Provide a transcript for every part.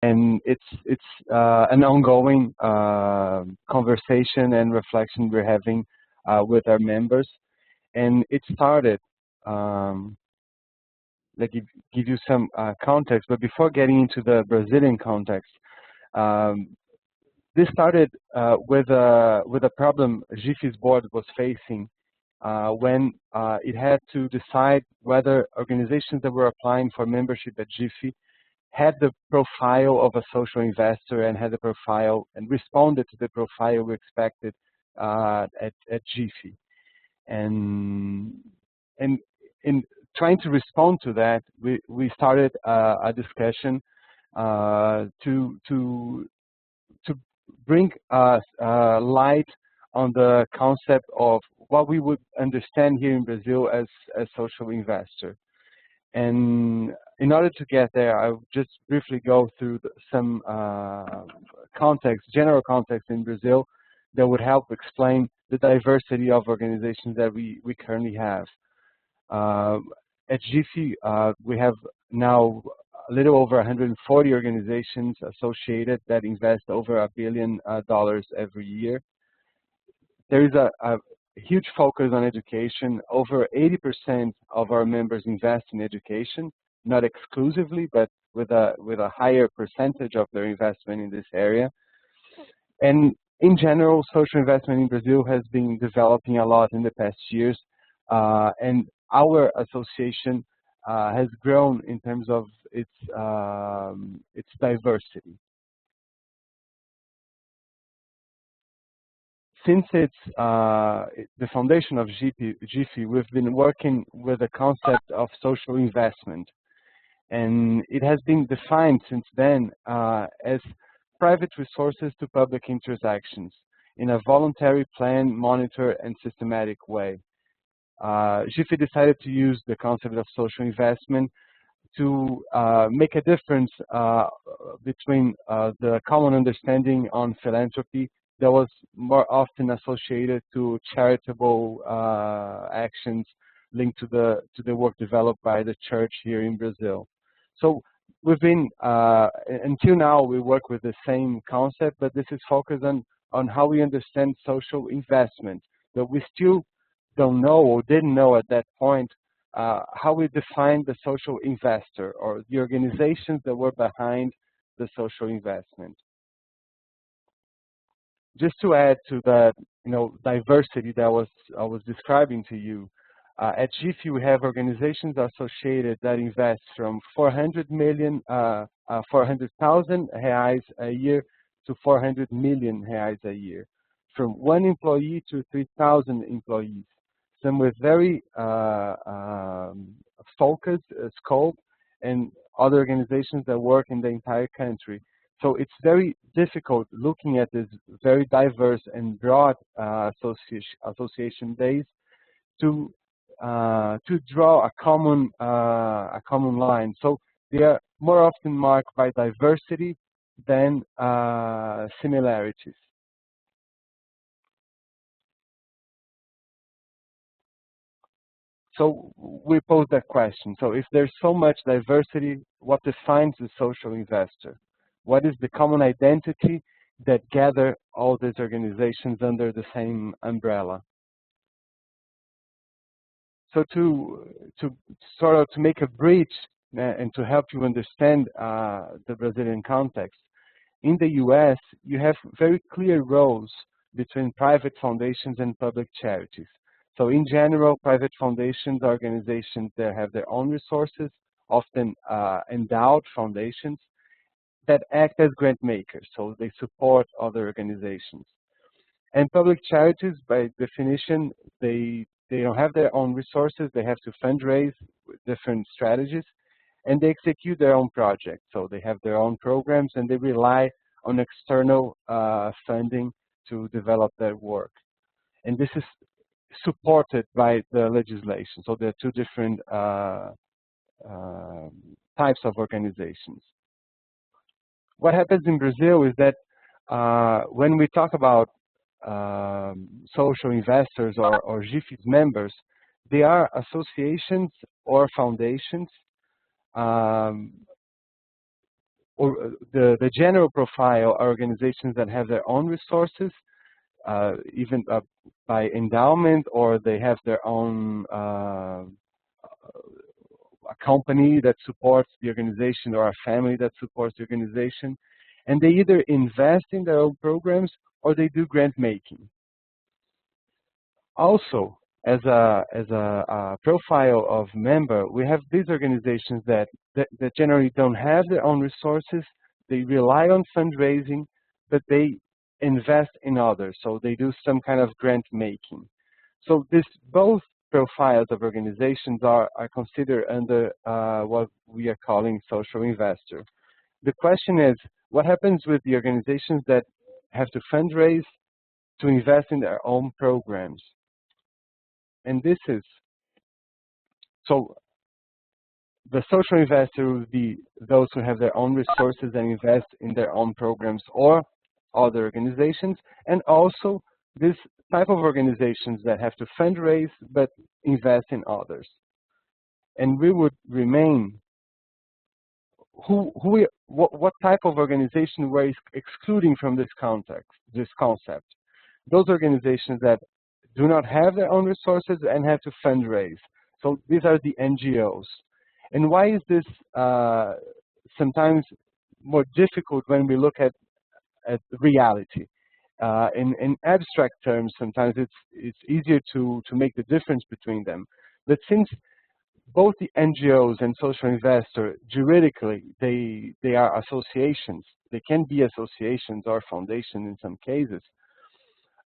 And it's an ongoing conversation and reflection we're having with our members. And it started, like, give you some context, but before getting into the Brazilian context, um, this started with a problem GIFE's board was facing when it had to decide whether organizations that were applying for membership at GIFE had the profile of a social investor and had the profile and responded to the profile we expected at GIFE. And in trying to respond to that, we started a discussion to bring light on the concept of what we would understand here in Brazil as a social investor. And in order to get there, I'll just briefly go through some context, general context in Brazil that would help explain the diversity of organizations that we currently have. At GIFE, we have now a little over 140 organizations associated that invest over $1 billion every year. There is a huge focus on education. Over 80% of our members invest in education, not exclusively, but with a higher percentage of their investment in this area. And in general, social investment in Brazil has been developing a lot in the past years, and our association has grown in terms of its diversity. Since it's the foundation of GIFE, we've been working with the concept of social investment. And it has been defined since then as private resources to public transactions in a voluntary, planned, monitored, and systematic way. GIFE decided to use the concept of social investment to make a difference between the common understanding on philanthropy that was more often associated to charitable actions linked to the work developed by the church here in Brazil. So we've been, until now, we work with the same concept, but this is focused on how we understand social investment. But we still don't know or didn't know at that point how we define the social investor or the organizations that were behind the social investment. Just to add to the diversity that I was describing to you, at GIFE we have organizations associated that invest from 400,000 reais a year to 400 million reais a year, from 1 employee to 3,000 employees. Some with very focused scope, and other organizations that work in the entire country. So it's very difficult looking at this very diverse and broad association base to draw a common line. So they are more often marked by diversity than similarities. So we pose that question. So if there's so much diversity, what defines the social investor? What is the common identity that gather all these organizations under the same umbrella? So to make a bridge and to help you understand the Brazilian context, in the US, you have very clear roles between private foundations and public charities. So in general, private foundations are organizations that have their own resources, often endowed foundations, that act as grant makers, so they support other organizations. And public charities, by definition, they don't have their own resources, they have to fundraise with different strategies, and they execute their own projects. So they have their own programs, and they rely on external funding to develop their work. And this is supported by the legislation. So there are two different types of organizations. What happens in Brazil is that when we talk about social investors or GIFE's members, they are associations or foundations or the general profile are organizations that have their own resources, even by endowment, or they have their own a company that supports the organization or a family that supports the organization, and they either invest in their own programs or they do grant making. Also, as a profile of member, we have these organizations that generally don't have their own resources. They rely on fundraising, but they invest in others, so they do some kind of grant making. So both profiles of organizations are considered under what we are calling social investor. The question is, what happens with the organizations that have to fundraise to invest in their own programs? And this is, so the social investor would be those who have their own resources and invest in their own programs or other organizations, and also this type of organizations that have to fundraise but invest in others. And we would remain, what type of organization we're excluding from this concept? Those organizations that do not have their own resources and have to fundraise. So these are the NGOs. And why is this sometimes more difficult when we look at reality? In abstract terms, sometimes it's easier to make the difference between them. But since both the NGOs and social investor, juridically, they are associations. They can be associations or foundations in some cases.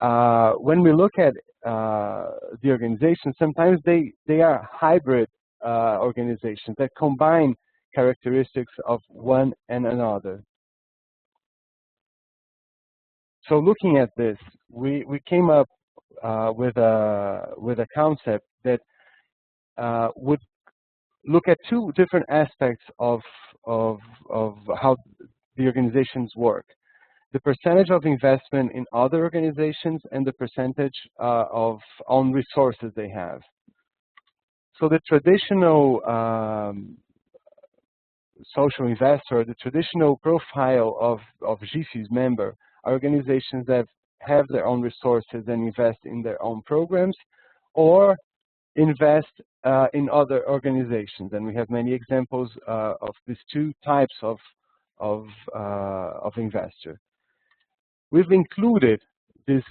When we look at the organizations, sometimes they are hybrid organizations that combine characteristics of one and another. So looking at this, we came up with a concept that would look at two different aspects of how the organizations work: the percentage of investment in other organizations and the percentage of own resources they have. So the traditional social investor, the traditional profile of GIFE's member, are organizations that have their own resources and invest in their own programs, or invest in other organizations. And we have many examples of these two types of investor. We've included this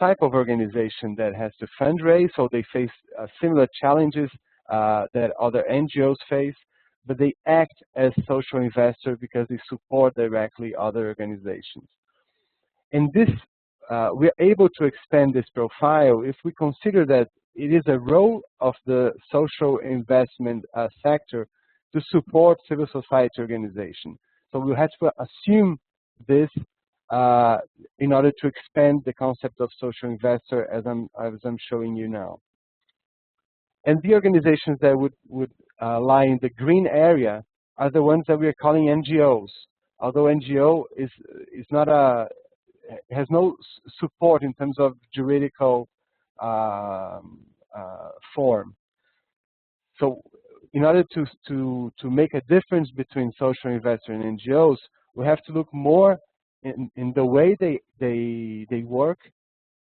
type of organization that has to fundraise, so they face similar challenges that other NGOs face, but they act as social investor because they support directly other organizations. And this, we're able to expand this profile if we consider that it is a role of the social investment sector to support civil society organization. So we have to assume this in order to expand the concept of social investor as I'm showing you now. And the organizations that would lie in the green area are the ones that we are calling NGOs. Although NGO has no support in terms of juridical form. So in order to make a difference between social investor and NGOs, we have to look more in the way they work,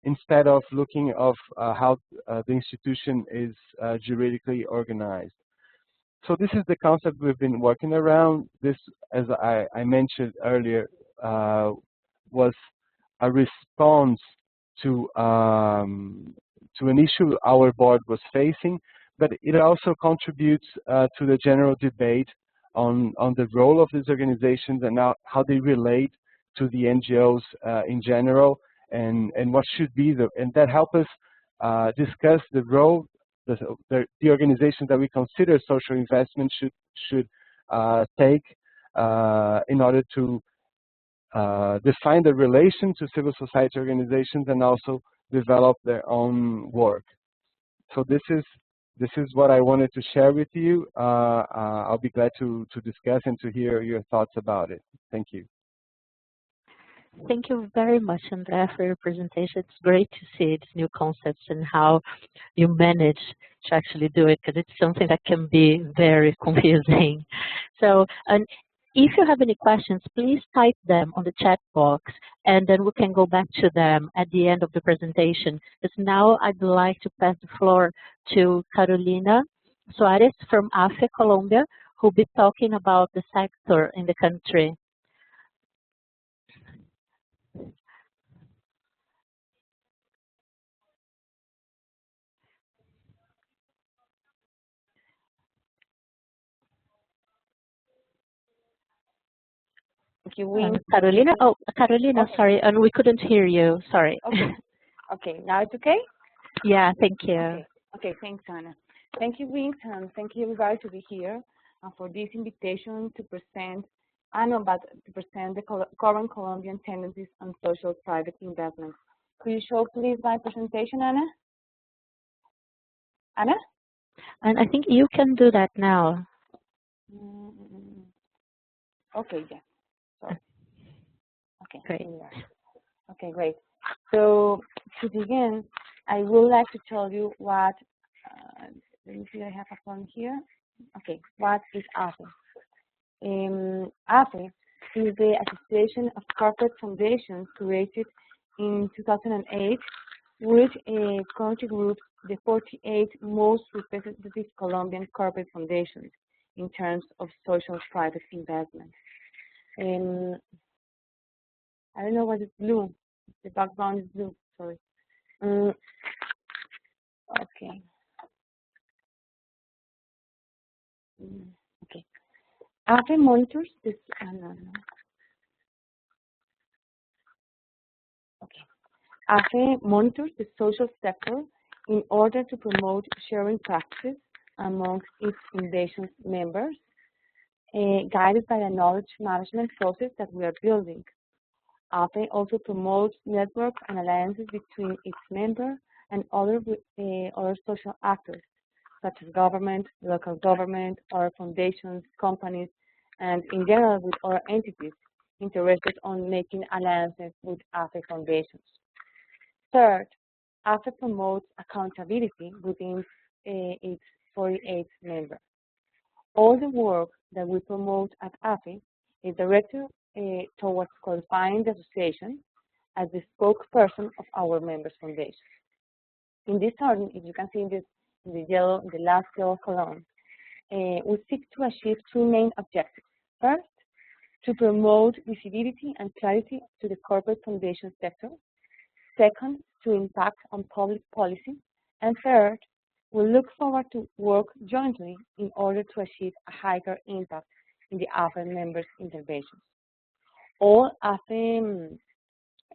instead of looking of how the institution is juridically organized. So this is the concept we've been working around. This, as I mentioned earlier, was a response to an issue our board was facing, but it also contributes to the general debate on the role of these organizations and how they relate to the NGOs in general, and what should be and that help us discuss the role the organizations that we consider social investment should take in order to define the relation to civil society organizations and also develop their own work. So this is what I wanted to share with you. I'll be glad to discuss and to hear your thoughts about it. Thank you. Thank you very much, Andrea, for your presentation. It's great to see these new concepts and how you manage to actually do it, because it's something that can be very confusing. So, and If you have any questions, please type them on the chat box, and then we can go back to them at the end of the presentation. But now I'd like to pass the floor to Carolina Suarez from AFE, Colombia, who will be talking about the sector in the country. Carolina? Oh, Carolina, Okay. sorry, and we couldn't hear you. Sorry. Okay. Okay. Now it's okay? Yeah, thank you. Okay. Okay. Thanks, Anna. Thank you, Wings, and thank you, everybody, to be here for this invitation to present, the current Colombian tendencies on social private investment. Could you show, please, my presentation, Anna? Anna? And I think you can do that now. Okay, yeah. Sorry. Okay. Great. Okay, great. So to begin, I would like to tell you what, let me see, I have a phone here. Okay, what is AFE? AFE is the Association of Corporate Foundations created in 2008, which currently groups the 48 most representative Colombian corporate foundations in terms of social private investment. I don't know what is blue. The background is blue. Sorry. Okay. Okay. AFE monitors this. No. Okay. AFE monitors the social sector in order to promote sharing practices amongst its foundation's members, guided by the knowledge management process that we are building. AFE also promotes networks and alliances between its members and other social actors, such as government, local government, or foundations, companies, and in general with other entities interested in making alliances with AFE foundations. Third, AFE promotes accountability within its 48 members. All the work that we promote at AFE is directed towards qualifying the association as the spokesperson of our members' foundations. In this order, if you can see in the last yellow column, we seek to achieve two main objectives. First, to promote visibility and clarity to the corporate foundation sector. Second, to impact on public policy. And third, we look forward to work jointly in order to achieve a higher impact in the AFE members' interventions. All AFE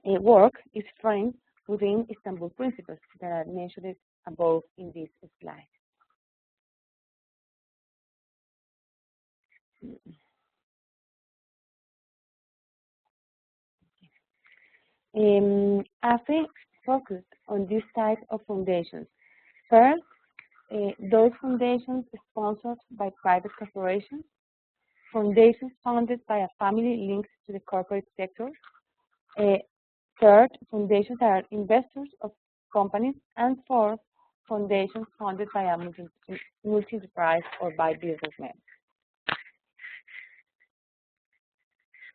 work is framed within Istanbul principles that are mentioned above in this slide. AFE focused on this type of foundations. First, those foundations sponsored by private corporations, foundations founded by a family linked to the corporate sector. Third, foundations that are investors of companies. And fourth, foundations funded by a multi-enterprise or by businessmen.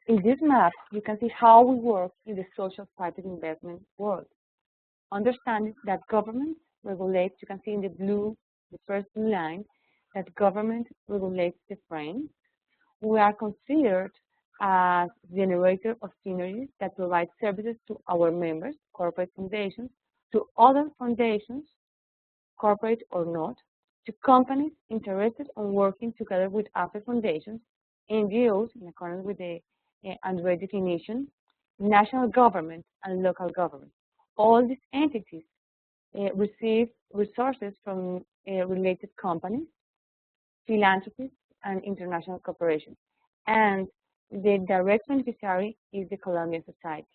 In this map, you can see how we work in the social private investment world. Understanding that government regulates, you can see in the first blue line, that government regulates the frame. We are considered as generator of synergies that provide services to our members, corporate foundations, to other foundations, corporate or not, to companies interested in working together with AFE foundations, NGOs, in accordance with the Android definition, national government and local government. All these entities receive resources from related companies, philanthropies, and international corporations. And the direct beneficiary is the Colombian society.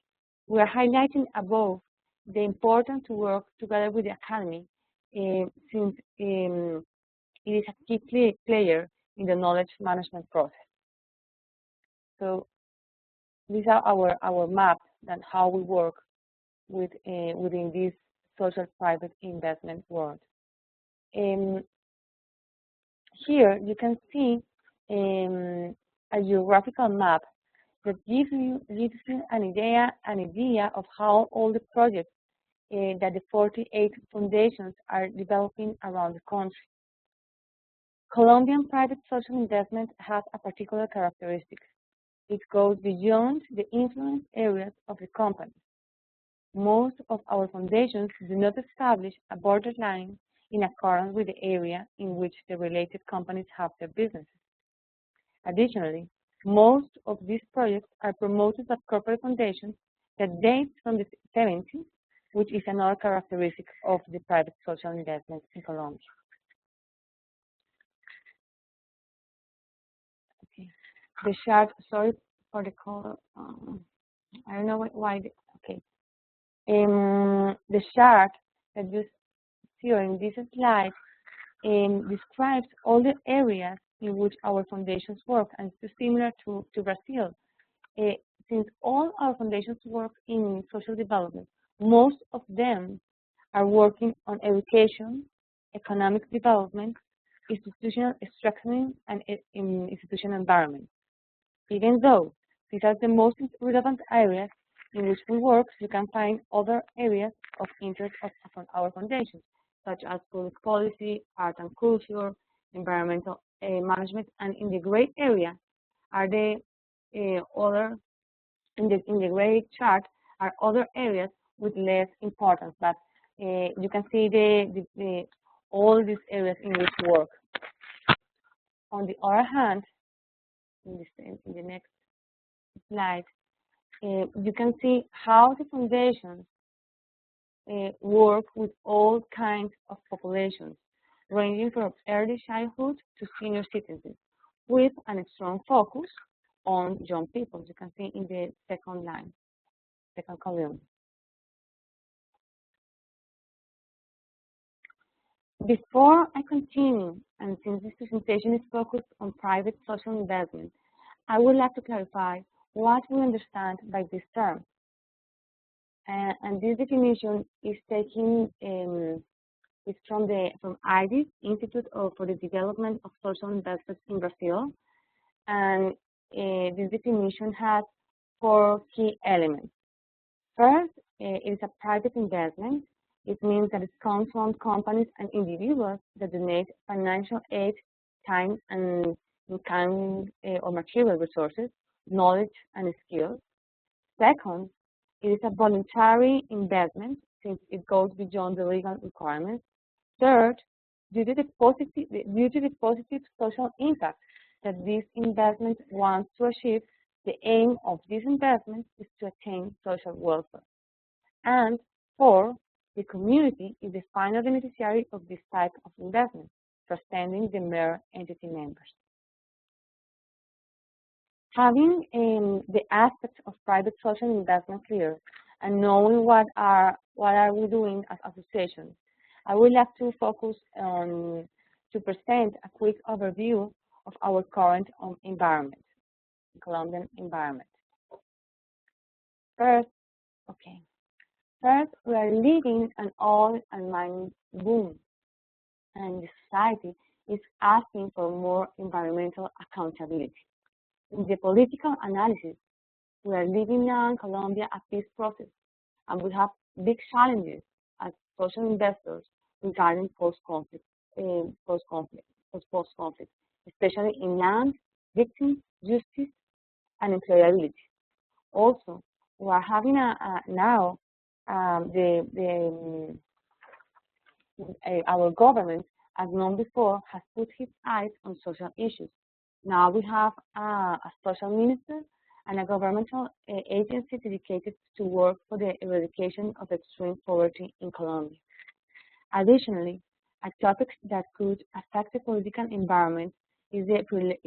We are highlighting above the importance to work together with the academy since it is a key player in the knowledge management process. So these are our maps and how we work within this social private investment world. Here you can see a a geographical map that gives you an idea of how all the projects that the 48 foundations are developing around the country. Colombian private social investment has a particular characteristic. It goes beyond the influence areas of the company. Most of our foundations do not establish a borderline in accordance with the area in which the related companies have their businesses. Additionally, most of these projects are promoted by corporate foundations that date from the 70s, which is another characteristic of the private social investment in Colombia. Okay. The chart, sorry for the color, I don't know why, okay. The chart that you see in this slide describes all the areas in which our foundations work, and it's similar to Brazil. Since all our foundations work in social development, most of them are working on education, economic development, institutional strengthening, and institutional environment. Even though these are the most relevant areas in which we work, you can find other areas of interest of our foundations, such as public policy, art and culture, environmental management, and in the gray area are the other, in the gray chart are other areas with less importance, but you can see all these areas in which we work. On the other hand, in the next slide, you can see how the foundations work with all kinds of populations, ranging from early childhood to senior citizens, with a strong focus on young people. You can see in the second line, second column. Before I continue, and since this presentation is focused on private social investment, I would like to clarify what we understand by this term. And this definition is taken is from IDIS, Institute for the Development of Social Investments in Brazil, and this definition has 4 key elements. First, it is a private investment. It means that it comes from companies and individuals that donate financial aid, time, and kind or material resources, knowledge, and skills. Second, it is a voluntary investment since it goes beyond the legal requirements. Third, due to the positive social impact that this investment wants to achieve, the aim of this investment is to attain social welfare. And four, the community is the final beneficiary of this type of investment, transcending the mere entity members. Having the aspects of private social investment clear and knowing what are we doing as associations, I would like to focus on to present a quick overview of our current environment, Colombian environment. First, we are living an oil and mining boom, and the society is asking for more environmental accountability. In the political analysis, we are living now in Colombia a peace process, and we have big challenges as social investors regarding post-conflict, especially in land, victims, justice, and employability. Also, we are having now our government, as known before, has put its eyes on social issues. Now we have a social minister and a governmental agency dedicated to work for the eradication of extreme poverty in Colombia. Additionally, a topic that could affect the political environment is the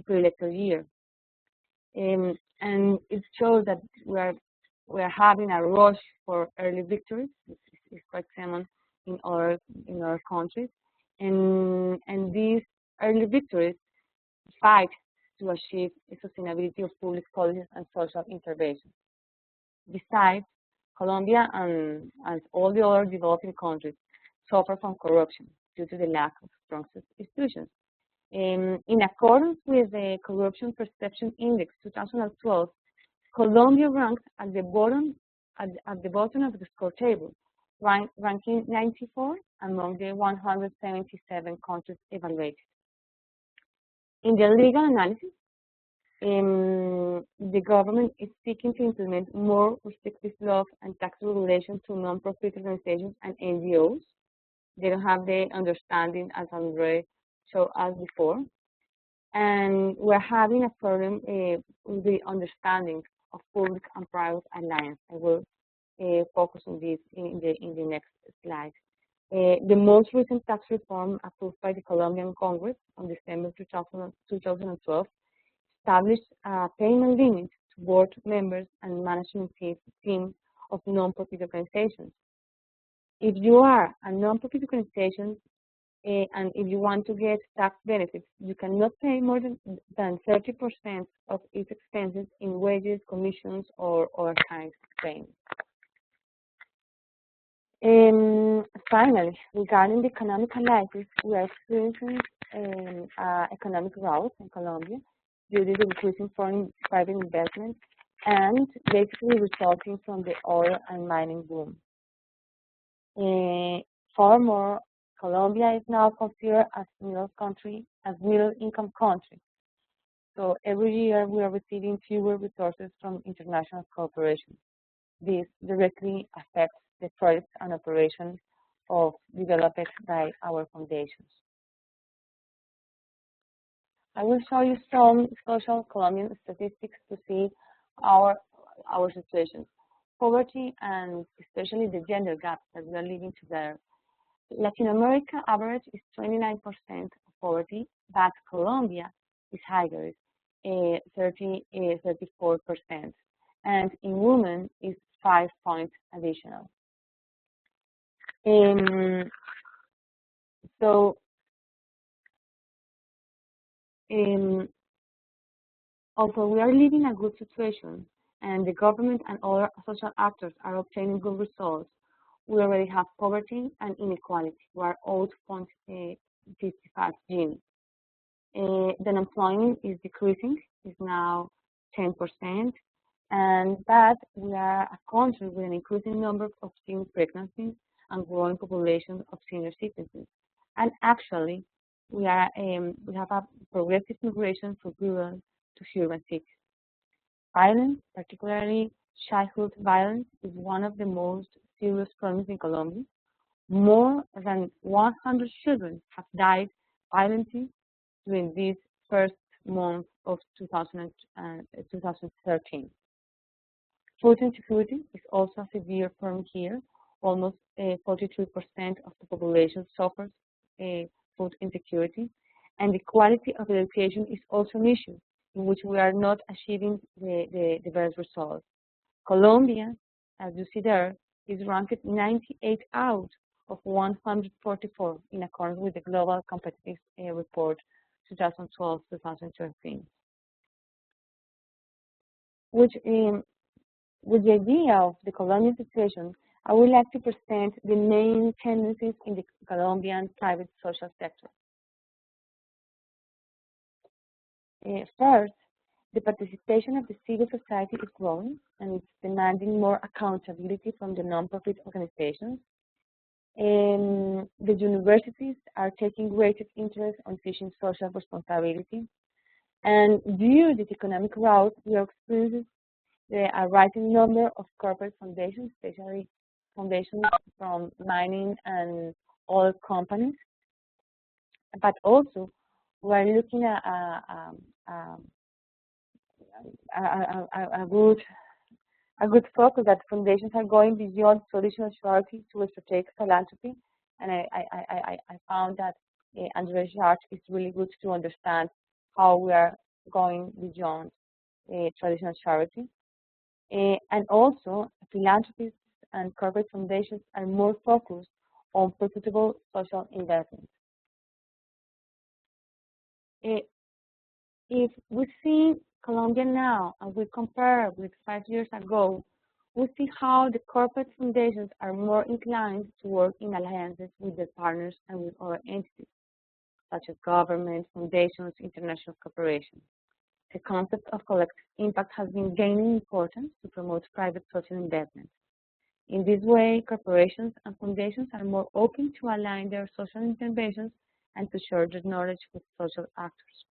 pre-electoral year. And it shows that we're having a rush for early victories. It's quite common in our countries, and these early victories fight to achieve the sustainability of public policies and social interventions. Besides, Colombia and all the other developing countries suffer from corruption due to the lack of strong institutions. In accordance with the Corruption Perception Index 2012, Colombia ranked at the bottom of the score table, ranking 94 among the 177 countries evaluated. In the legal analysis, the government is seeking to implement more restrictive laws and tax regulations to non-profit organizations and NGOs. They don't have the understanding, as Andre showed us before. And we're having a problem with the understanding of public and private alliance. I will focus on this in the next slide. The most recent tax reform approved by the Colombian Congress on December 2012 established a payment limit to board members and management team of non-profit organizations. If you are a non-profit organization and if you want to get tax benefits, you cannot pay more than 30% of its expenses in wages, commissions, or kinds of payments. Finally, regarding the economic analysis, we are experiencing economic growth in Colombia due to the increasing foreign private investment and basically resulting from the oil and mining boom. Furthermore, Colombia is now considered as middle-income country. So every year we are receiving fewer resources from international corporations. This directly affects the projects and operations developed by our foundations. I will show you some social Colombian statistics to see our situation. Poverty and especially the gender gap that we are living together. Latin America average is 29% of poverty, but Colombia is higher, 34%, and in women is 5 points additional. Although we are living a good situation and the government and other social actors are obtaining good results, we already have poverty and inequality. We are 0.55 Gini. The unemployment is decreasing, is now 10%, but we are a country with an increasing number of teen pregnancies and growing population of senior citizens. And actually, we have a progressive migration from rural to urban cities. Violence, particularly childhood violence, is one of the most serious problems in Colombia. More than 100 children have died violently during this first month of 2013. Food insecurity is also a severe problem here. Almost 43% of the population suffers food insecurity, and the quality of education is also an issue in which we are not achieving the best results. Colombia, as you see there, is ranked 98 out of 144 in accordance with the Global Competitive Report 2012-2013. With the idea of the Colombian situation, I would like to present the main tendencies in the Colombian private social sector. First, the participation of the civil society is growing and it's demanding more accountability from the non-profit organizations. The universities are taking greater interest on teaching social responsibility. And due to the economic growth, we are experiencing a rising number of corporate foundations, especially foundations from mining and oil companies. But also, we are looking at a good focus that foundations are going beyond traditional charity to strategic philanthropy. And I found that Andre's chart is really good to understand how we are going beyond traditional charity. And also, philanthropists and corporate foundations are more focused on profitable social investments. If we see Colombia now and we compare with 5 years ago, we see how the corporate foundations are more inclined to work in alliances with their partners and with other entities. such as government, foundations, international cooperation. The concept of collective impact has been gaining importance to promote private social investment. In this way, corporations and foundations are more open to align their social interventions and to share their knowledge with social actors.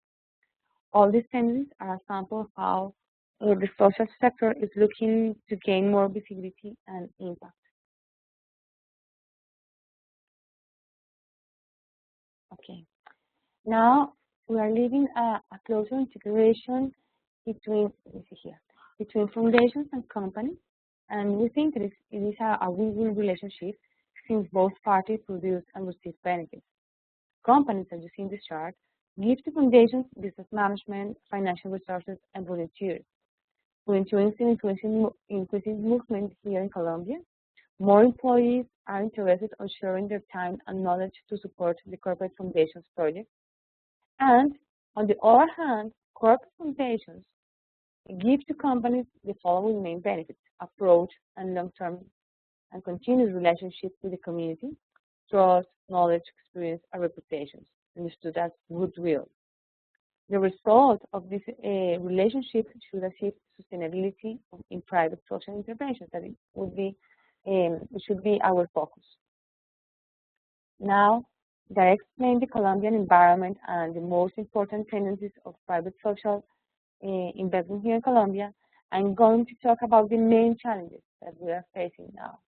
All these tendencies are a sample of how the social sector is looking to gain more visibility and impact. Okay, now we are living a closer integration between, between foundations and companies, and we think that it is a win-win relationship since both parties produce and receive benefits. Companies, as you see in this chart, give to foundations business management, financial resources, and volunteers. Volunteering is an increasing movement here in Colombia. More employees are interested in sharing their time and knowledge to support the corporate foundations project. And on the other hand, corporate foundations give to companies the following main benefits: approach and long-term and continuous relationship with the community, trust, knowledge, experience, and reputations, understood as goodwill. The result of this relationship should achieve sustainability in private social interventions. That it should be our focus. Now, that I explain the Colombian environment and the most important tendencies of private social investment here in Colombia, I'm going to talk about the main challenges that we are facing now.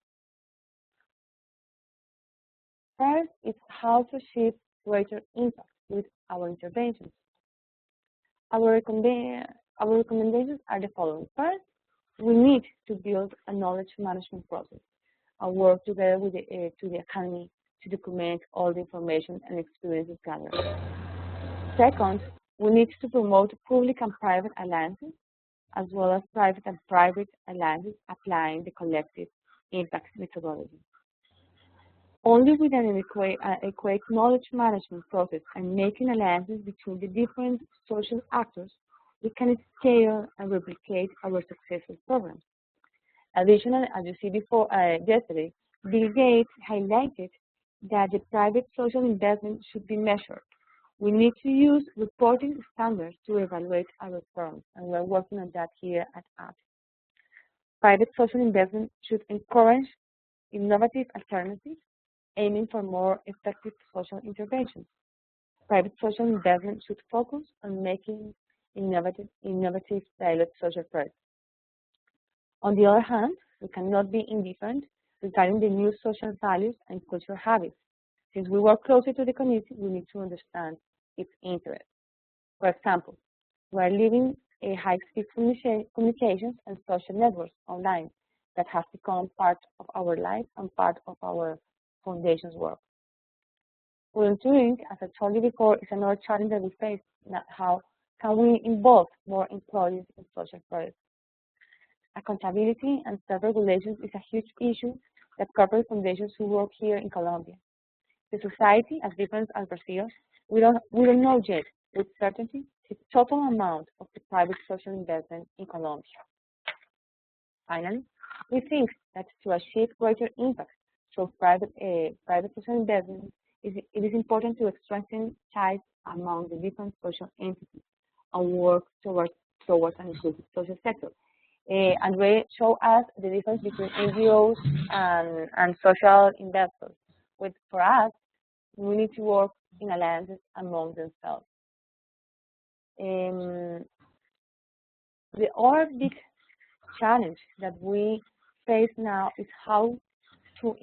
First is how to achieve greater impact with our interventions. Our recommendations are the following. First, we need to build a knowledge management process and work together with the academy to document all the information and experiences gathered. Second, we need to promote public and private alliances, as well as private and private alliances applying the collective impact methodology. Only with an adequate knowledge management process and making alliances between the different social actors, we can scale and replicate our successful programs. Additionally, as you see yesterday, Bill Gates highlighted that the private social investment should be measured. We need to use reporting standards to evaluate our firms, and we're working on that here at APP. Private social investment should encourage innovative alternatives, aiming for more effective social interventions. Private social investment should focus on making innovative tailored social projects. On the other hand, we cannot be indifferent regarding the new social values and cultural habits. Since we work closer to the community, we need to understand its interests. For example, we are living a high-speed communications and social networks online that have become part of our life and part of our foundation's work. Volunteering, as I told you before, is another challenge that we face. How can we involve more employees in social projects? Accountability and self-regulation is a huge issue that corporate foundations who work here in Colombia. The society, as different as Brazil, we don't know yet with certainty the total amount of the private social investment in Colombia. Finally, we think that to achieve greater impact through private social investment, it is important to strengthen ties among the different social entities and work towards an inclusive social sector. And we show us the difference between NGOs and social investors. For us, we need to work in alliances among themselves. The other big challenge that we face now is how to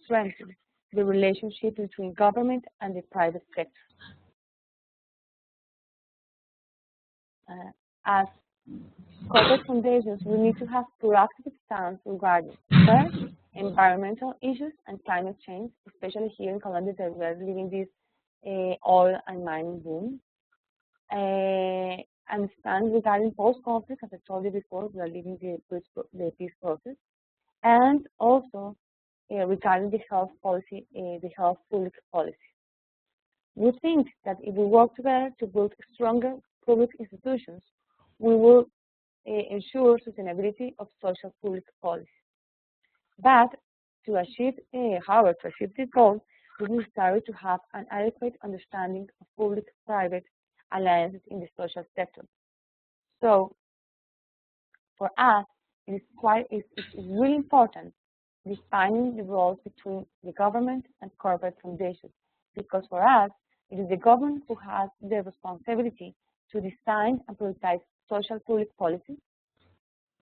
strengthen the relationship between government and the private sector. As corporate foundations, we need to have proactive stance regarding, first, environmental issues and climate change, especially here in Colombia that we are living this oil and mining boom. And stand regarding post-conflict, as I told you before, we are living the peace process. And also regarding the health policy, the health public policy. We think that if we work together to build stronger public institutions, we will ensure sustainability of social public policy. But to achieve, however, to achieve this goal, it is necessary to have an adequate understanding of public-private alliances in the social sector. So, for us, it's really important defining the roles between the government and corporate foundations, because for us, it is the government who has the responsibility to design and prioritize social public policies,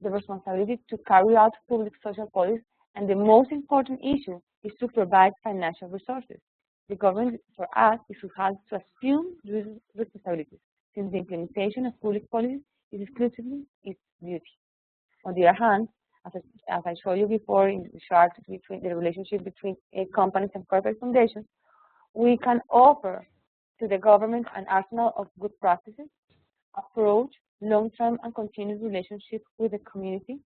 the responsibility to carry out public social policies, and the most important issue is to provide financial resources. The government, for us, is who has to assume these responsibilities, since the implementation of public policies is exclusively its duty. On the other hand, as I showed you before in the chart between the relationship between companies and corporate foundations, we can offer to the government an arsenal of good practices, approach long-term and continuous relationship with the community,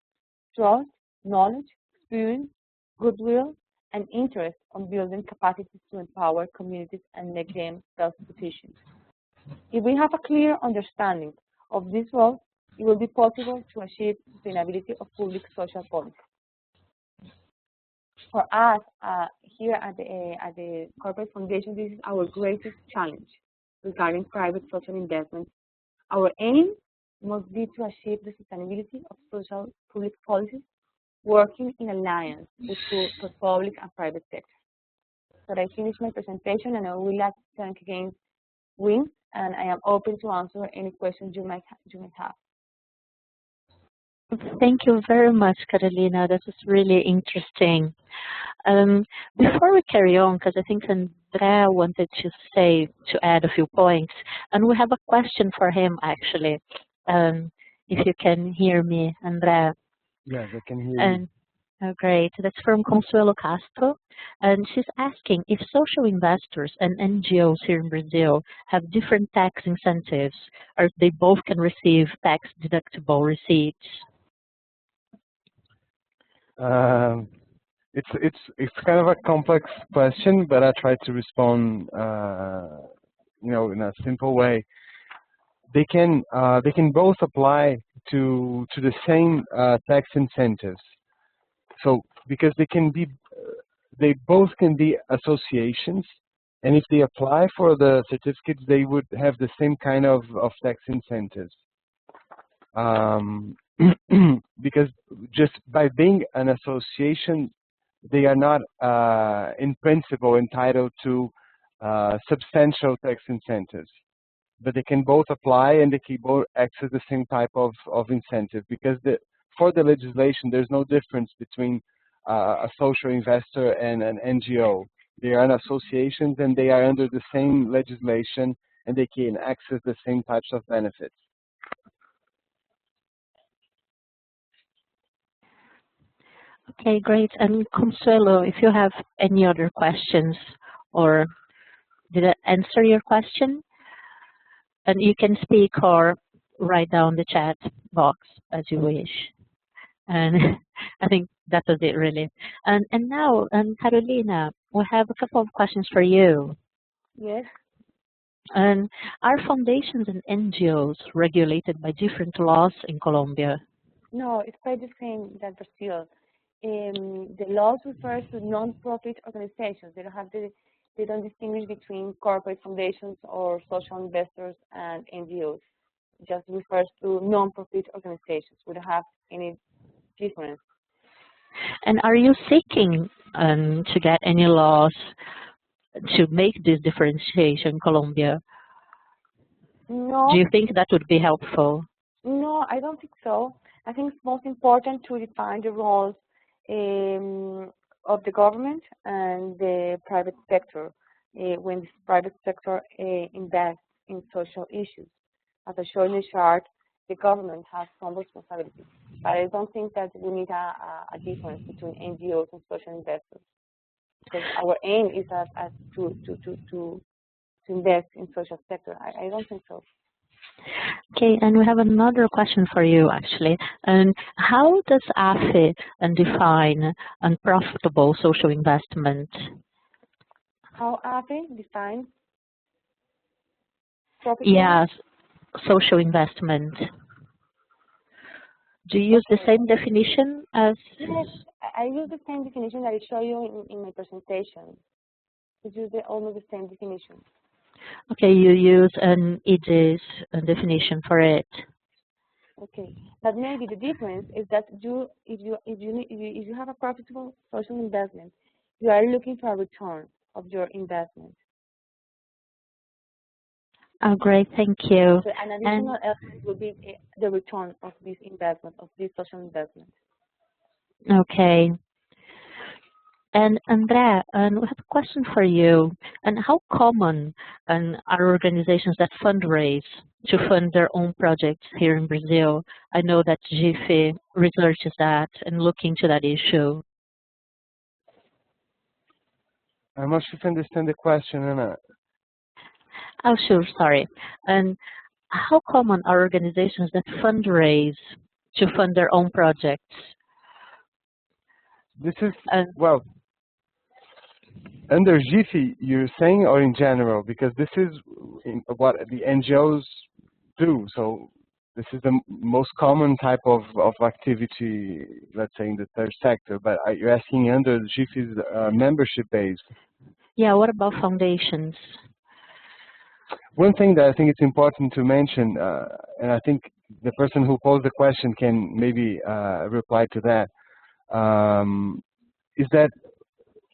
trust, knowledge, experience, goodwill, and interest on building capacities to empower communities and make them self-sufficient. If we have a clear understanding of these roles, it will be possible to achieve sustainability of public social policy. For us, here at the Corporate Foundation, this is our greatest challenge regarding private social investment. Our aim must be to achieve the sustainability of social public policies working in alliance with the public and private sector. So I finished my presentation, and I would like to thank again Wim, and I am open to answer any questions you might have. Thank you very much, Carolina. This is really interesting. Before we carry on, because I think Andrea wanted to add a few points, and we have a question for him actually. If you can hear me, Andrea. Yes, I can hear you. Oh, great. That's from Consuelo Castro, and she's asking if social investors and NGOs here in Brazil have different tax incentives, or if they both can receive tax deductible receipts. It's kind of a complex question, but I try to respond, in a simple way. They can both apply to the same tax incentives. So because they both can be associations, and if they apply for the certificates, they would have the same kind of tax incentives. Because just by being an association, they are not in principle entitled to substantial tax incentives. But they can both apply, and they can both access the same type of incentive, because for the legislation, there's no difference between a social investor and an NGO. They are associations, and they are under the same legislation, and they can access the same types of benefits. Okay, great. And Consuelo, if you have any other questions, or did I answer your question? And you can speak or write down the chat box as you wish. And I think that was it, really. And now, Carolina, we have a couple of questions for you. Yes. And are foundations and NGOs regulated by different laws in Colombia? No, it's quite the same that Brazil. The laws refer to non-profit organizations. They don't distinguish between corporate foundations or social investors and NGOs. It just refers to non-profit organizations. We don't have any difference. And are you seeking to get any laws to make this differentiation in Colombia? No. Do you think that would be helpful? No, I don't think so. I think it's most important to define the roles of the government and the private sector when the private sector invests in social issues. As I showed in the chart, the government has some responsibility, but I don't think that we need a difference between NGOs and social investors, because our aim is to invest in social sector. I don't think so. Okay, and we have another question for you, actually. And how does AFE define unprofitable social investment? How AFE defines profit? Yes, social investment. Do you use the same definition as? Yes, I use the same definition that I show you in my presentation. We use almost the same definition. Okay, you use an EGIS definition for it. Okay, but maybe the difference is that if you have a profitable social investment, you are looking for a return of your investment. Oh, great, thank you. So an additional element will be the return of this investment, of this social investment. Okay. And Andrea, we have a question for you. And how common are organizations that fundraise to fund their own projects here in Brazil? I know that GIFE researches that and look into that issue. I'm not sure if I understand the question, Anna. Oh, sure, sorry. And how common are organizations that fundraise to fund their own projects? This is, well, under GIFE, you're saying, or in general? Because this is what the NGOs do. So this is the most common type of activity, let's say, in the third sector. But you're asking under GIFE's membership base. Yeah, what about foundations? One thing that I think it's important to mention, and I think the person who posed the question can maybe reply to that, is that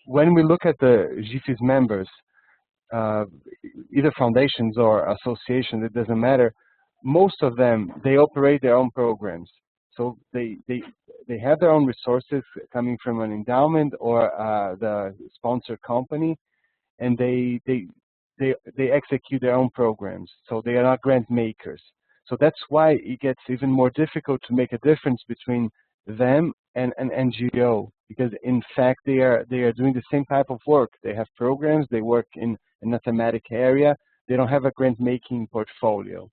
when we look at the GIFE's members, either foundations or associations, it doesn't matter, most of them, they operate their own programs. So they have their own resources coming from an endowment or the sponsor company, and they execute their own programs. So they are not grant makers. So that's why it gets even more difficult to make a difference between them and an NGO, because in fact they are doing the same type of work. They have programs, they work in a thematic area, they don't have a grant making portfolio.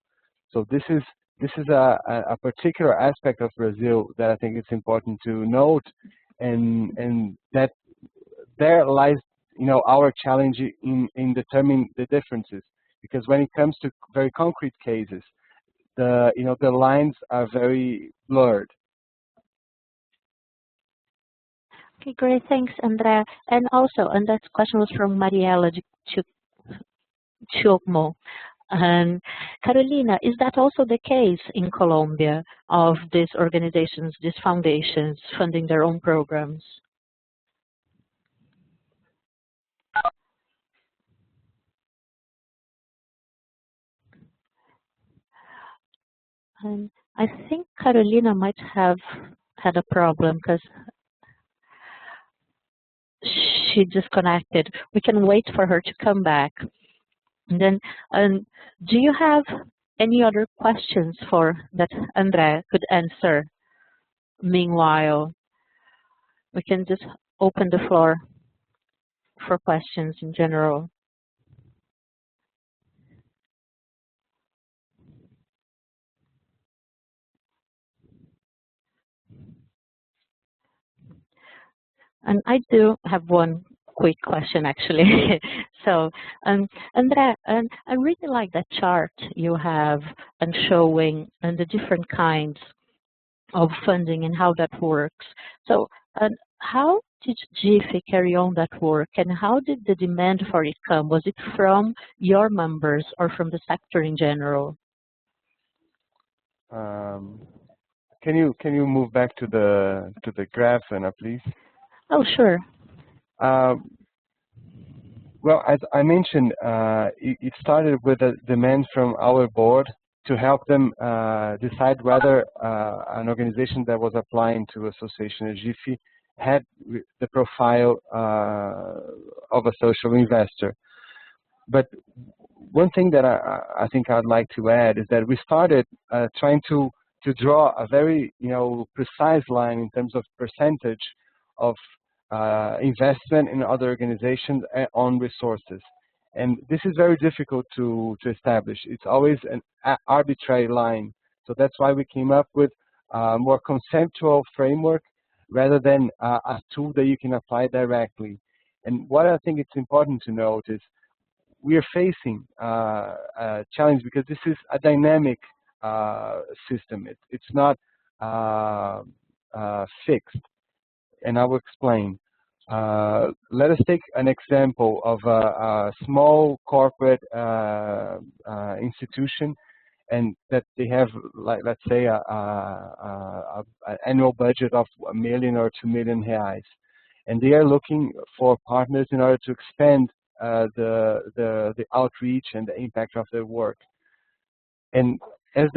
So this is a particular aspect of Brazil that I think it's important to note, and that there lies our challenge in determining the differences, because when it comes to very concrete cases, the lines are very blurred. Okay, great. Thanks, Andrea. And also, and that question was from Mariela Chocmo. And Carolina, is that also the case in Colombia of these organizations, these foundations funding their own programs? And I think Carolina might have had a problem because she disconnected. We can wait for her to come back. And then, do you have any other questions for that Andrea could answer? Meanwhile, we can just open the floor for questions in general. And I do have one quick question, actually. So, Andrea, I really like that chart you have and showing and the different kinds of funding and how that works. So, how did GIFE carry on that work, and how did the demand for it come? Was it from your members or from the sector in general? Can you move back to the graph, Anna, please? Oh, sure. Well, as I mentioned, it started with a demand from our board to help them decide whether an organization that was applying to association as GIFE had the profile of a social investor. But one thing that I think I'd like to add is that we started trying to draw a very precise line in terms of percentage of investment in other organizations on resources. And this is very difficult to establish. It's always an arbitrary line. So that's why we came up with a more conceptual framework rather than a tool that you can apply directly. And what I think it's important to note is we are facing a challenge because this is a dynamic system. It's not fixed. And I will explain. Let us take an example of a small corporate institution, and that they have, like, let's say, an annual budget of 1 million or 2 million reais, and they are looking for partners in order to expand the outreach and the impact of their work. And if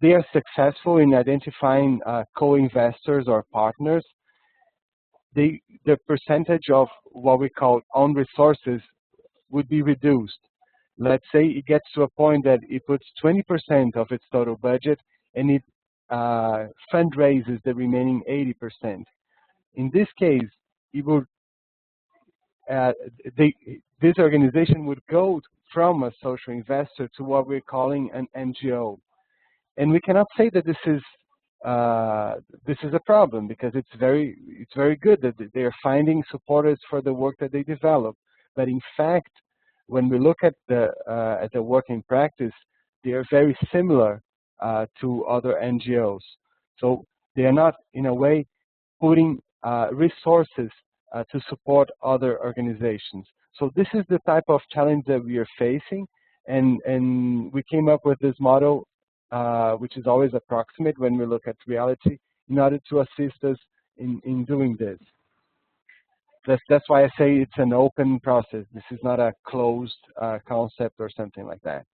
they are successful in identifying co-investors or partners, the percentage of what we call own resources would be reduced. Let's say it gets to a point that it puts 20% of its total budget and it fundraises the remaining 80%. In this case, it would, this organization would go from a social investor to what we're calling an NGO. And we cannot say that this is a problem, because it's very good that they are finding supporters for the work that they develop. But in fact, when we look at the work in practice, they are very similar to other NGOs. So they are not, in a way, putting resources to support other organizations. So this is the type of challenge that we are facing, and we came up with this model, which is always approximate when we look at reality, in order to assist us in doing this. That's why I say it's an open process. This is not a closed concept or something like that.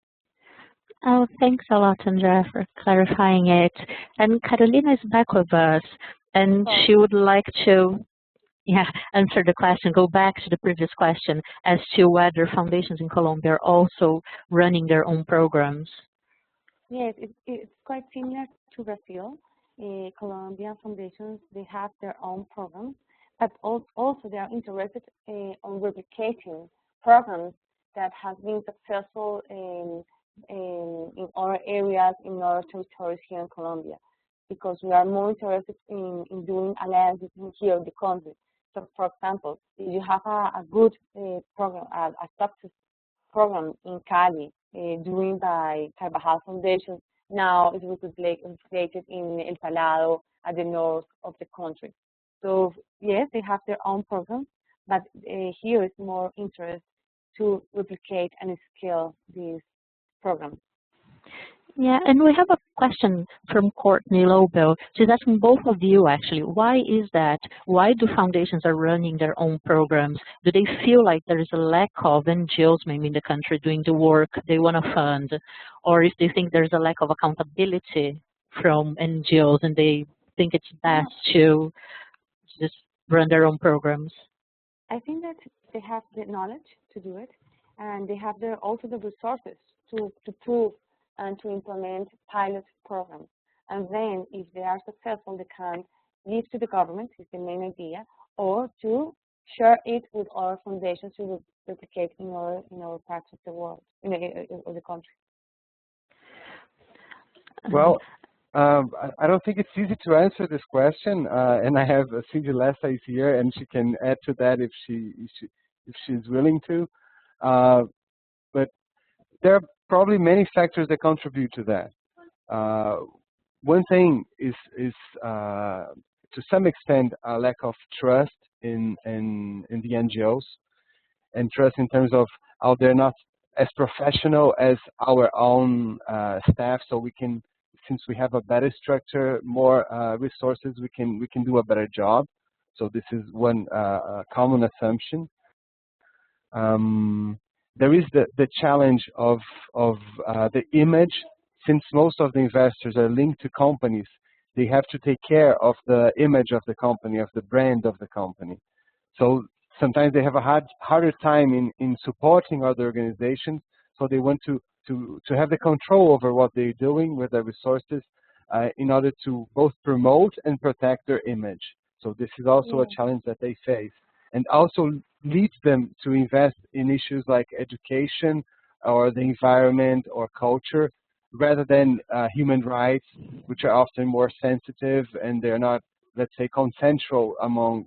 Oh, thanks a lot, Andrea, for clarifying it. And Carolina is back with us, and she would like to answer the question, go back to the previous question as to whether foundations in Colombia are also running their own programs. Yes, it's quite similar to Brazil. Colombian foundations, they have their own programs, but also they are interested on replicating programs that have been successful in other areas, in other territories here in Colombia, because we are more interested in doing alliances here in the country. So, for example, if you have a good program, a success program in Cali, doing by Carvajal Foundation, now it was replicated in El Salado at the north of the country. So yes, they have their own programs, but here is more interest to replicate and scale these programs. Yeah, and we have a question from Courtney Lobel. She's asking both of you, actually, why is that? Why do foundations are running their own programs? Do they feel like there is a lack of NGOs maybe in the country doing the work they want to fund? Or if they think there's a lack of accountability from NGOs and they think it's best to just run their own programs? I think that they have the knowledge to do it, and they have also the resources to prove and to implement pilot programs. And then, if they are successful, they can give to the government, is the main idea, or to share it with other foundations to replicate in other parts of the world, in the country. Well, I don't think it's easy to answer this question, and I have Cindy Lessa is here, and she can add to that if she's willing to. But there are probably many factors that contribute to that. One thing is to some extent a lack of trust in the NGOs, and trust in terms of how they're not as professional as our own staff. So we can, since we have a better structure, more resources, we can do a better job. So this is one common assumption. There is the challenge of the image. Since most of the investors are linked to companies, they have to take care of the image of the company, of the brand of the company. So sometimes they have a harder time in supporting other organizations, so they want to have the control over what they're doing with their resources in order to both promote and protect their image. So this is also a challenge that they face, and also leads them to invest in issues like education or the environment or culture, rather than human rights, which are often more sensitive and they're not, let's say, consensual among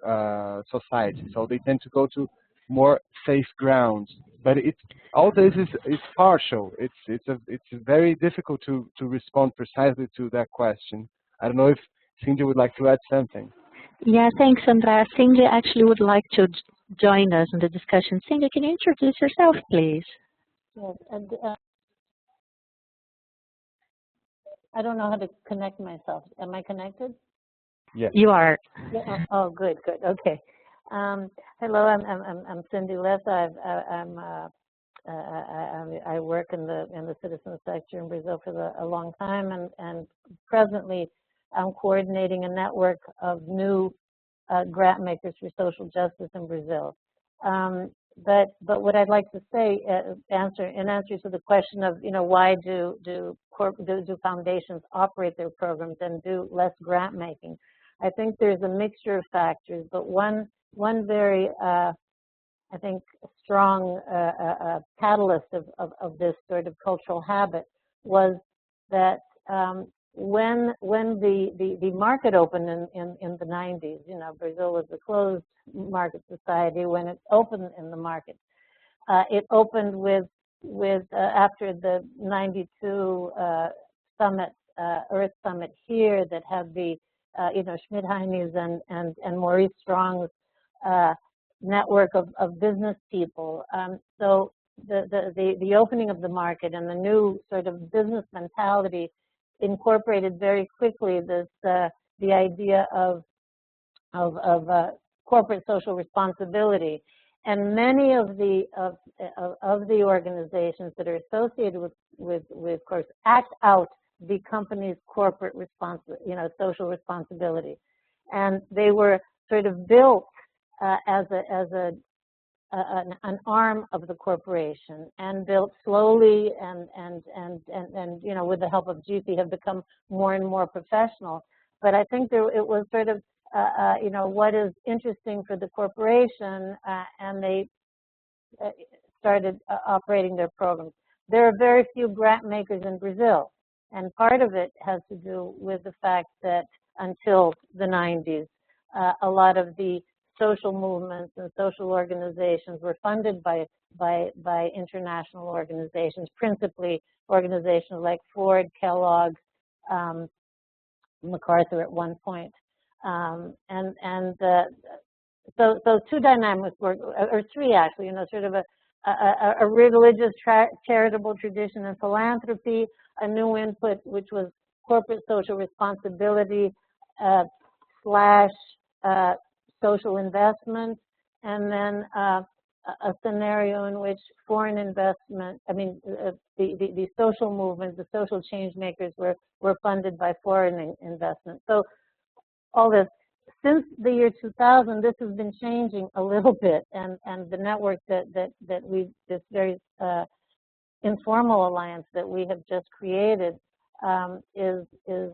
society. So they tend to go to more safe grounds. But all this is partial. It's very difficult to respond precisely to that question. I don't know if Cindy would like to add something. Yeah, thanks, Andrea. Cindy actually would like to join us in the discussion. Cindy, can you introduce yourself, please? Yes, and I don't know how to connect myself. Am I connected? Yes. You are. Yeah. Oh, good, good. Okay. Hello, I'm Cindy Lessa. I work in the citizen sector in Brazil for a long time, and presently I'm coordinating a network of new grant makers for social justice in Brazil. But what I'd like to say, in answer to the question of, why do foundations operate their programs and do less grant making? I think there's a mixture of factors, but one very I think strong catalyst of this sort of cultural habit was that when the market opened in the 90s, Brazil was a closed market society. When it opened in the market, it opened with after the 92 summit, Earth Summit here, that had the Schmidheinis and Maurice Strong's network of business people. So the opening of the market and the new sort of business mentality incorporated very quickly this the idea of corporate social responsibility, and many of the organizations that are associated with of course, act out the company's corporate social responsibility, and they were sort of built as an arm of the corporation, and built slowly and with the help of GIFE have become more and more professional. But I think it was sort of what is interesting for the corporation, and they started operating their programs. There are very few grant makers in Brazil, and part of it has to do with the fact that until the 90s, a lot of the social movements and social organizations were funded by international organizations, principally organizations like Ford, Kellogg, MacArthur at one point. So two dynamics work, or three actually, sort of a religious charitable tradition and philanthropy, a new input which was corporate social responsibility slash social investment, and then a scenario in which foreign investment, the social movements, the social change makers were funded by foreign investment. So all this, since the year 2000, this has been changing a little bit, and the network that this very informal alliance that we have just created is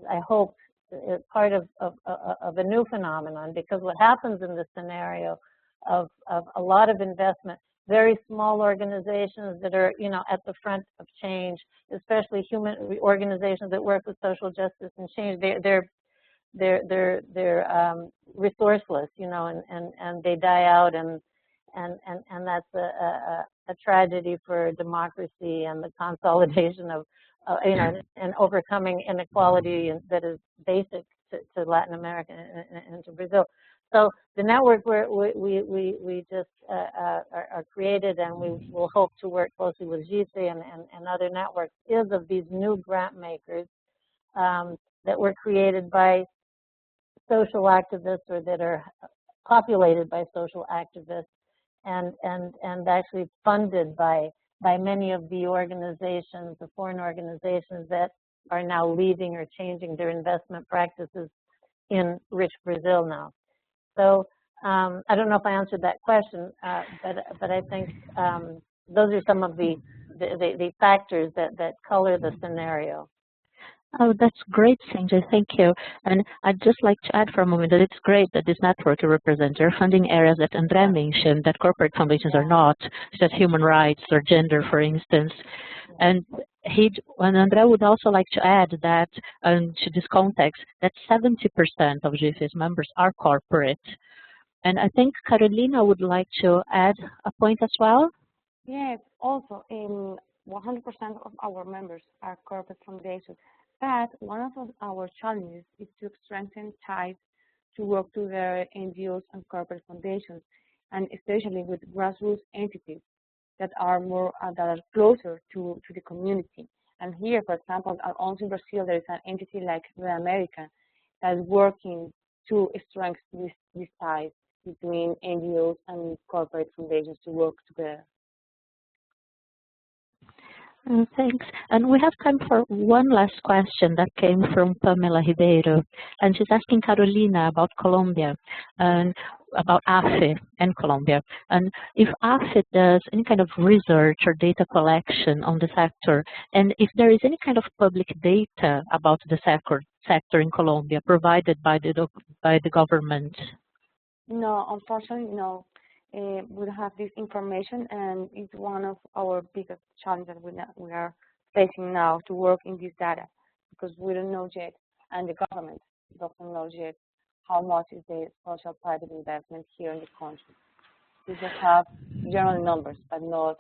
I hope part of a new phenomenon, because what happens in this scenario of a lot of investment, very small organizations that are at the front of change, especially human organizations that work with social justice and change, they're resourceless, and they die out, and that's a tragedy for democracy and the consolidation of and overcoming inequality that is basic to Latin America and to Brazil. So the network where we just are created, and we will hope to work closely with GIFE and other networks, is of these new grant makers that were created by social activists, or that are populated by social activists, and actually funded by many of the organizations, the foreign organizations that are now leading or changing their investment practices in rich Brazil now. So I don't know if I answered that question, but I think those are some of the factors that color the scenario. Oh, that's great, Sanjay. Thank you. And I'd just like to add for a moment that it's great that this network represents our funding areas that Andrea mentioned, that corporate foundations are not, such as human rights or gender, for instance. And Andrea would also like to add that, to this context, that 70% of GIFE's members are corporate. And I think Carolina would like to add a point as well. Yes, also, 100% of our members are corporate foundations. But one of our challenges is to strengthen ties to work together NGOs and corporate foundations, and especially with grassroots entities that are closer to the community. And here, for example, also in Brazil, there is an entity like America that is working to strengthen these ties between NGOs and corporate foundations to work together. Thanks. And we have time for one last question that came from Pamela Ribeiro. And she's asking Carolina about Colombia and about AFE and Colombia. And if AFE does any kind of research or data collection on the sector, and if there is any kind of public data about the sector in Colombia provided by the government. No, unfortunately, no. We have this information, and it's one of our biggest challenges we are facing now to work in this data, because we don't know yet, and the government doesn't know yet how much is the social private investment here in the country. We just have general numbers, but not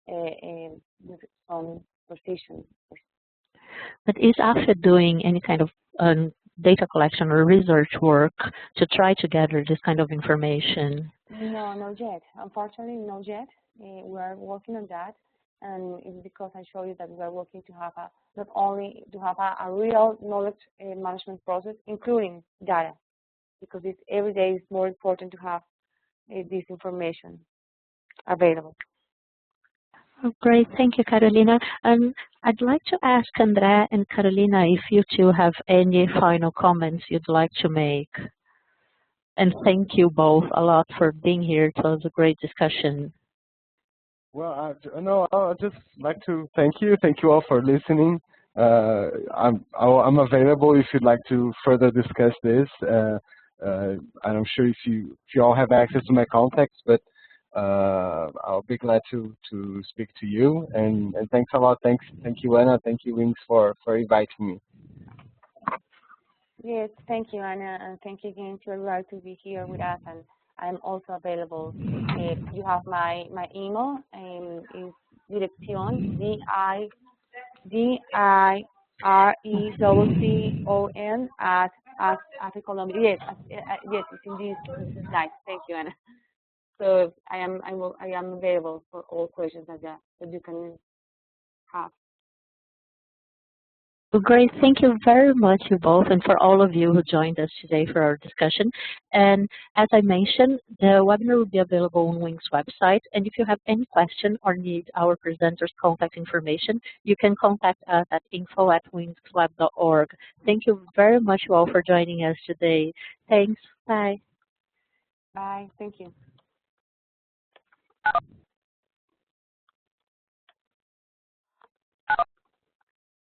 with some precision. But is AFE doing any kind of data collection or research work to try to gather this kind of information? No, not yet. Unfortunately, not yet. We are working on that, and it's because I show you that we are working to have not only to have a real knowledge management process, including data, because every day is more important to have this information available. Oh, great, thank you, Carolina. And I'd like to ask André and Carolina if you two have any final comments you'd like to make. And thank you both a lot for being here. It was a great discussion. Well, I'd just like to thank you. Thank you all for listening. I'm available if you'd like to further discuss this. I'm sure if you all have access to my contacts, but I'll be glad to speak to you. And thanks a lot. Thank you, Anna. Thank you, Wings, for inviting me. Yes, thank you, Anna, and thank you again to everybody to be here with us. And I'm also available. You have my email, and it's Degenszajn, DIRECCON at Colombia. Yes, it's in this slide. Thank you, Anna. So I am available for all questions that you can have. Well, great. Thank you very much, you both, and for all of you who joined us today for our discussion. And as I mentioned, the webinar will be available on Wing's website. And if you have any question or need our presenters' contact information, you can contact us at info@wingsweb.org. Thank you very much, you all, for joining us today. Thanks. Bye. Bye. Thank you.